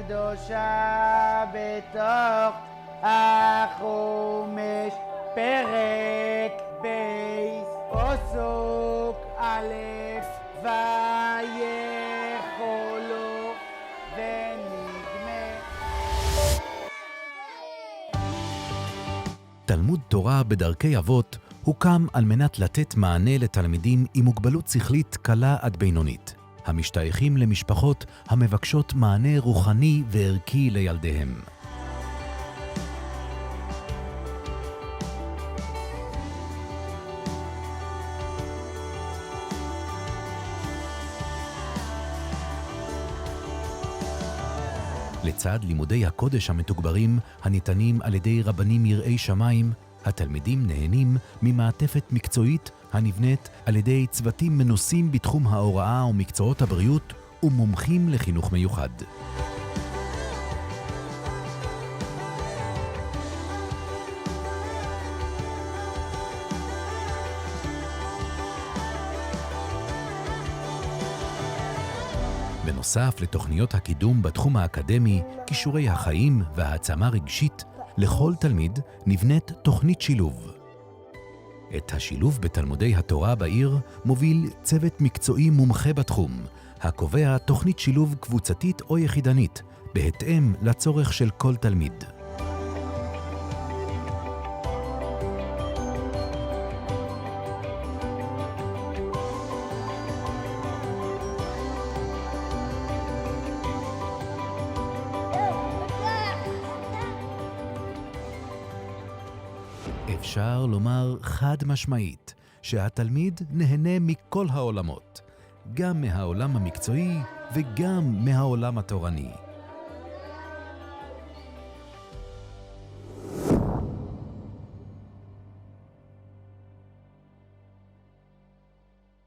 קדושה בתוך החומש, פרק בייס פסוק א', ויכולו ונגמר. תלמוד תורה בדרכי אבות הוקם על מנת לתת מענה לתלמידים עם מוגבלות שכלית קלה עד בינונית, המשתייכים למשפחות המבקשות מענה רוחני וערכי לילדיהם. לצד לימודי הקודש המתוגברים הניתנים על ידי רבנים יראי שמיים, התלמידים נהנים ממעטפת מקצועית הנבנית על ידי צוותים מנוסים בתחום ההוראה ומקצועות הבריאות ומומחים לחינוך מיוחד. בנוסף לתוכניות הקידום בתחום האקדמי, כישורי החיים והעצמה רגשית, לכל תלמיד נבנית תוכנית שילוב. את השילוב בתלמודי התורה בעיר מוביל צוות מקצועי מומחה בתחום, הקובע תוכנית שילוב קבוצתית או יחידנית, בהתאם לצורך של כל תלמיד. אפשר לומר חד משמעית שהתלמיד נהנה מכל העולמות, גם מהעולם המקצועי וגם מהעולם התורני.